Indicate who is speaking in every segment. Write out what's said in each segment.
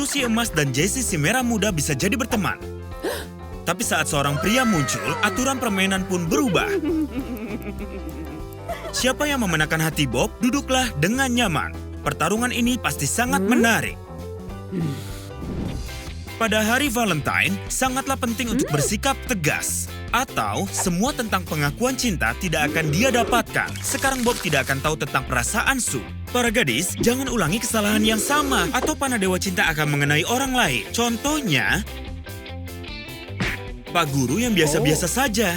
Speaker 1: Susi emas dan Jessie si merah muda bisa jadi berteman. Tapi saat seorang pria muncul, aturan permainan pun berubah. Siapa yang memenangkan hati Bob, duduklah dengan nyaman. Pertarungan ini pasti sangat menarik. Pada hari Valentine, sangatlah penting untuk bersikap tegas. Atau, semua tentang pengakuan cinta tidak akan dia dapatkan. Sekarang Bob tidak akan tahu tentang perasaan Sue. Para gadis, jangan ulangi kesalahan yang sama. Atau panah dewa cinta akan mengenai orang lain. Contohnya, Pak Guru yang biasa-biasa saja.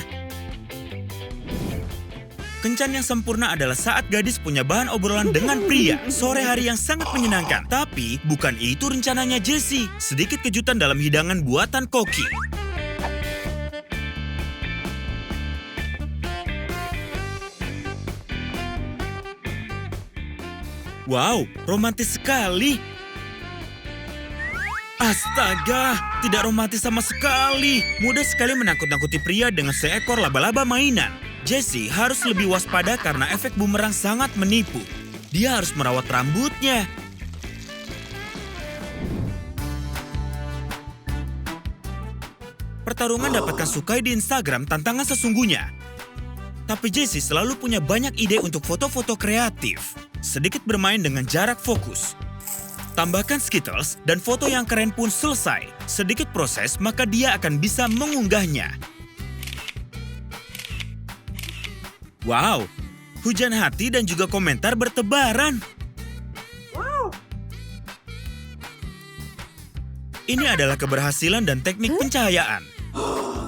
Speaker 1: Kencan yang sempurna adalah saat gadis punya bahan obrolan dengan pria. Sore hari yang sangat menyenangkan. Tapi, bukan itu rencananya Jessie. Sedikit kejutan dalam hidangan buatan Koki. Wow, romantis sekali. Astaga, tidak romantis sama sekali. Mudah sekali menakut-nakuti pria dengan seekor laba-laba mainan. Jessie harus lebih waspada karena efek bumerang sangat menipu. Dia harus merawat rambutnya. Pertarungan dapatkan sukai di Instagram tantangan sesungguhnya. Tapi Jessie selalu punya banyak ide untuk foto-foto kreatif. Sedikit bermain dengan jarak fokus. Tambahkan Skittles dan foto yang keren pun selesai. Sedikit proses, maka dia akan bisa mengunggahnya. Wow, hujan hati dan juga komentar bertebaran. Ini adalah keberhasilan dan teknik pencahayaan.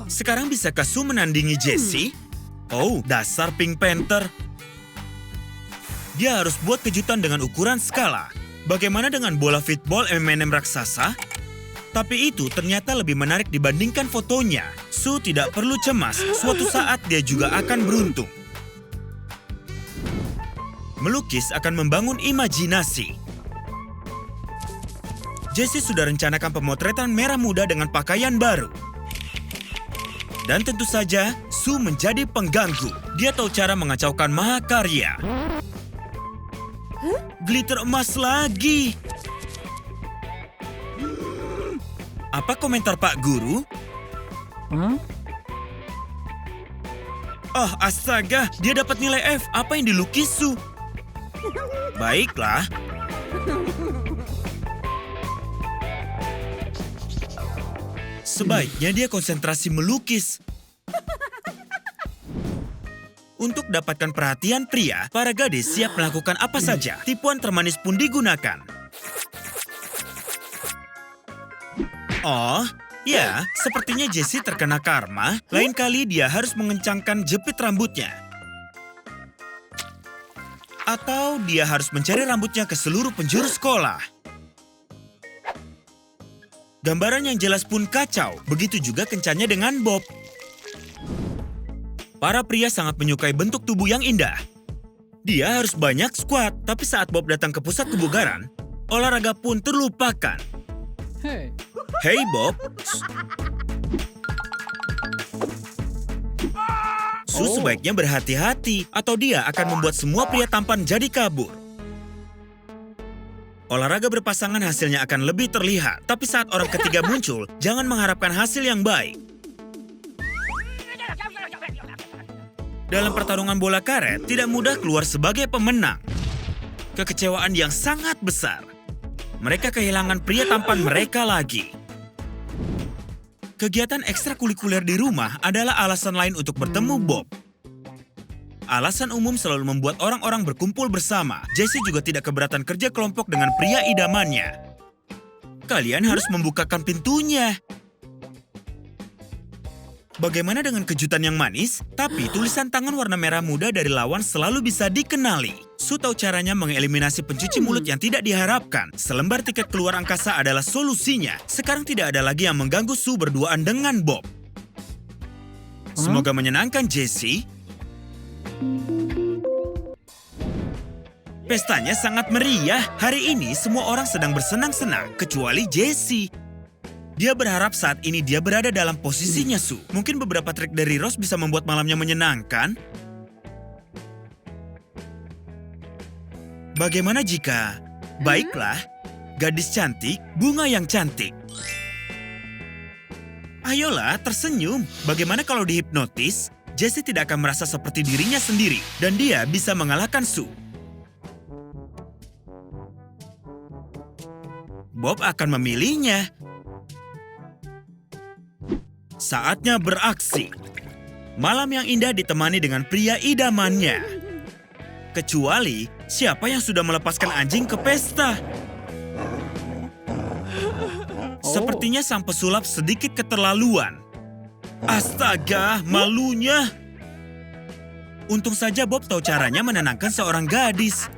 Speaker 1: Sekarang bisakah Sue menandingi Jessie? Oh, dasar Pink Panther. Dia harus buat kejutan dengan ukuran skala. Bagaimana dengan bola fitball M&M raksasa? Tapi itu ternyata lebih menarik dibandingkan fotonya. Sue tidak perlu cemas, suatu saat dia juga akan beruntung. Melukis akan membangun imajinasi. Jessie sudah rencanakan pemotretan merah muda dengan pakaian baru. Dan tentu saja, Sue menjadi pengganggu. Dia tahu cara mengacaukan mahakarya. Glitter emas lagi. Apa komentar Pak Guru? Oh, astaga, dia dapat nilai F. Apa yang dilukis Sue? Baiklah. Sebaiknya dia konsentrasi melukis. Untuk dapatkan perhatian pria, para gadis siap melakukan apa saja. Tipuan termanis pun digunakan. Oh, ya, sepertinya Jessie terkena karma. Lain kali dia harus mengencangkan jepit rambutnya. Atau dia harus mencari rambutnya ke seluruh penjuru sekolah. Gambaran yang jelas pun kacau. Begitu juga kencannya dengan Bob. Para pria sangat menyukai bentuk tubuh yang indah. Dia harus banyak squat, tapi saat Bob datang ke pusat kebugaran, olahraga pun terlupakan. Hey Bob. Sue sebaiknya berhati-hati, atau dia akan membuat semua pria tampan jadi kabur. Olahraga berpasangan hasilnya akan lebih terlihat, tapi saat orang ketiga muncul, jangan mengharapkan hasil yang baik. Dalam pertarungan bola karet, tidak mudah keluar sebagai pemenang. Kekecewaan yang sangat besar. Mereka kehilangan pria tampan mereka lagi. Kegiatan ekstrakurikuler di rumah adalah alasan lain untuk bertemu Bob. Alasan umum selalu membuat orang-orang berkumpul bersama. Jessie juga tidak keberatan kerja kelompok dengan pria idamannya. Kalian harus membukakan pintunya. Bagaimana dengan kejutan yang manis? Tapi tulisan tangan warna merah muda dari lawan selalu bisa dikenali. Sue tahu caranya mengeliminasi pencuci mulut yang tidak diharapkan. Selembar tiket keluar angkasa adalah solusinya. Sekarang tidak ada lagi yang mengganggu Sue berduaan dengan Bob. Semoga menyenangkan Jessie. Pestanya sangat meriah. Hari ini semua orang sedang bersenang-senang, kecuali Jessie. Dia berharap saat ini dia berada dalam posisinya Sue. Mungkin beberapa trik dari Rose bisa membuat malamnya menyenangkan. Bagaimana jika... Baiklah, Gadis cantik, bunga yang cantik. Ayolah, tersenyum. Bagaimana kalau dihipnotis? Jessie tidak akan merasa seperti dirinya sendiri dan dia bisa mengalahkan Sue. Bob akan memilihnya. Saatnya beraksi. Malam yang indah ditemani dengan pria idamannya. Kecuali siapa yang sudah melepaskan anjing ke pesta. Sepertinya sang pesulap sedikit keterlaluan. Astaga, malunya. Untung saja Bob tahu caranya menenangkan seorang gadis.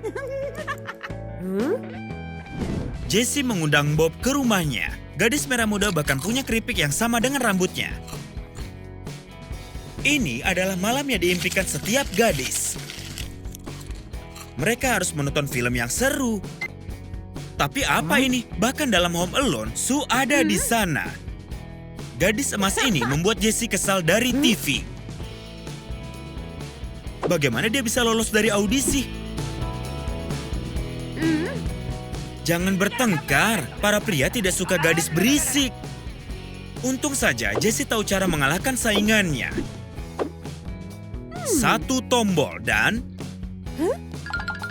Speaker 1: Jessie mengundang Bob ke rumahnya. Gadis merah muda bahkan punya keripik yang sama dengan rambutnya. Ini adalah malam yang diimpikan setiap gadis. Mereka harus menonton film yang seru. Tapi apa ini? Bahkan dalam Home Alone, Sue ada di sana. Gadis emas ini membuat Jessie kesal dari TV. Bagaimana dia bisa lolos dari audisi? Jangan bertengkar, para pria tidak suka gadis berisik. Untung saja Jessie tahu cara mengalahkan saingannya. Satu tombol dan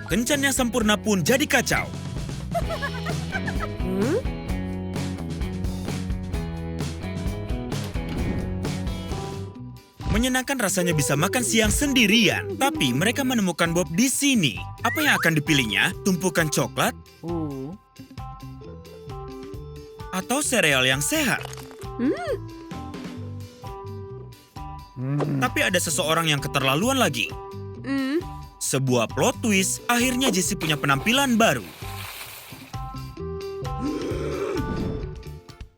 Speaker 1: kencan yang sempurna pun jadi kacau. Menyenangkan rasanya bisa makan siang sendirian. Tapi mereka menemukan Bob di sini. Apa yang akan dipilihnya? Tumpukan coklat? Atau sereal yang sehat? Tapi ada seseorang yang keterlaluan lagi. Sebuah plot twist, akhirnya Jessie punya penampilan baru.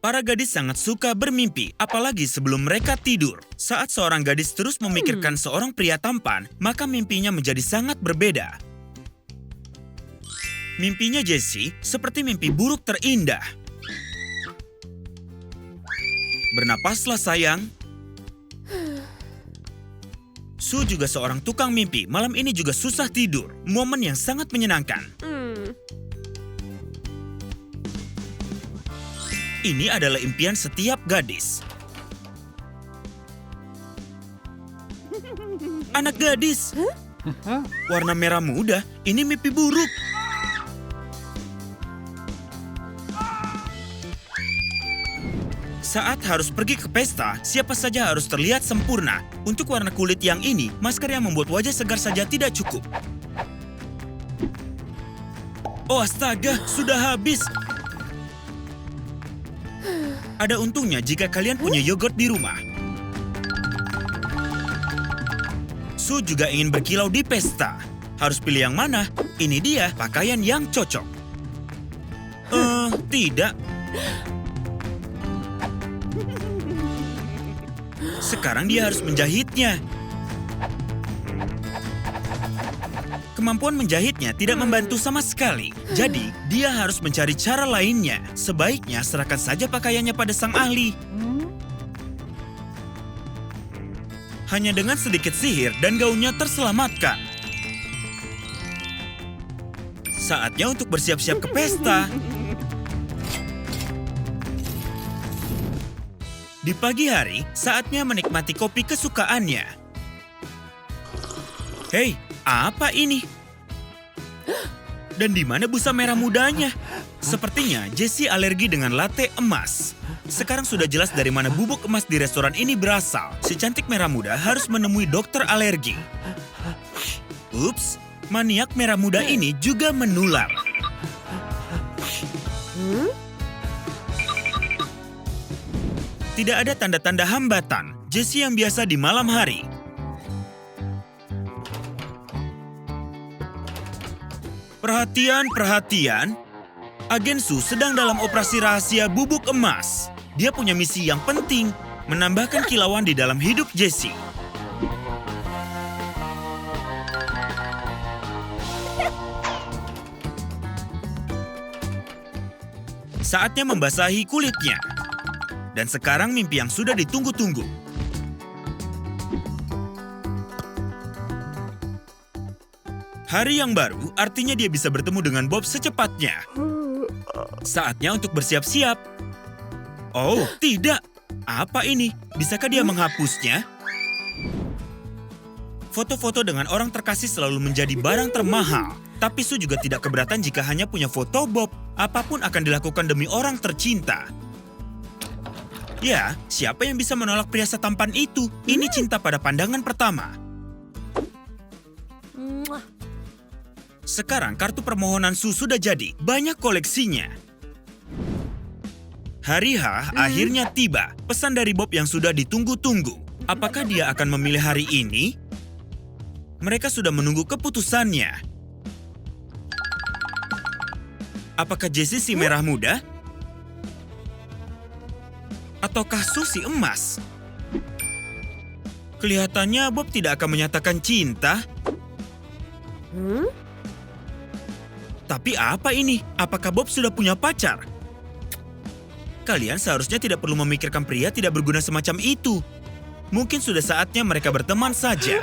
Speaker 1: Para gadis sangat suka bermimpi, apalagi sebelum mereka tidur. Saat seorang gadis terus memikirkan seorang pria tampan, maka mimpinya menjadi sangat berbeda. Mimpinya Jessie seperti mimpi buruk terindah. Bernapaslah sayang. Sue juga seorang tukang mimpi, malam ini juga susah tidur. Momen yang sangat menyenangkan. Ini adalah impian setiap gadis. Anak gadis. Warna merah muda, ini mimpi buruk. Saat harus pergi ke pesta, siapa saja harus terlihat sempurna. Untuk warna kulit yang ini, masker yang membuat wajah segar saja tidak cukup. Oh astaga, sudah habis. Ada untungnya jika kalian punya yogurt di rumah. Sue juga ingin berkilau di pesta. Harus pilih yang mana? Ini dia pakaian yang cocok. Tidak. Sekarang dia harus menjahitnya. Kemampuan menjahitnya tidak membantu sama sekali. Jadi, dia harus mencari cara lainnya. Sebaiknya serahkan saja pakaiannya pada sang ahli. Hanya dengan sedikit sihir dan gaunnya terselamatkan. Saatnya untuk bersiap-siap ke pesta. Di pagi hari, saatnya menikmati kopi kesukaannya. Hei, apa ini? Dan di mana busa merah mudanya? Sepertinya Jessie alergi dengan latte emas. Sekarang sudah jelas dari mana bubuk emas di restoran ini berasal. Si cantik merah muda harus menemui dokter alergi. Ups, maniak merah muda ini juga menular. Tidak ada tanda-tanda hambatan. Jessie yang biasa di malam hari. Perhatian, perhatian. Agen Sue sedang dalam operasi rahasia bubuk emas. Dia punya misi yang penting, menambahkan kilauan di dalam hidup Jessie. Saatnya membasahi kulitnya. Dan sekarang mimpi yang sudah ditunggu-tunggu. Hari yang baru artinya dia bisa bertemu dengan Bob secepatnya. Saatnya untuk bersiap-siap. Oh, tidak. Apa ini? Bisakah dia menghapusnya? Foto-foto dengan orang terkasih selalu menjadi barang termahal. Tapi Sue juga tidak keberatan jika hanya punya foto Bob. Apapun akan dilakukan demi orang tercinta. Ya, siapa yang bisa menolak pria setampan itu? Ini cinta pada pandangan pertama. Sekarang kartu permohonan Sue sudah jadi. Banyak koleksinya. Hari H akhirnya tiba. Pesan dari Bob yang sudah ditunggu-tunggu. Apakah dia akan memilih hari ini? Mereka sudah menunggu keputusannya. Apakah Jessie si merah muda? Ataukah Sue si emas? Kelihatannya Bob tidak akan menyatakan cinta. Tapi apa ini? Apakah Bob sudah punya pacar? Kalian seharusnya tidak perlu memikirkan pria tidak berguna semacam itu. Mungkin sudah saatnya mereka berteman saja.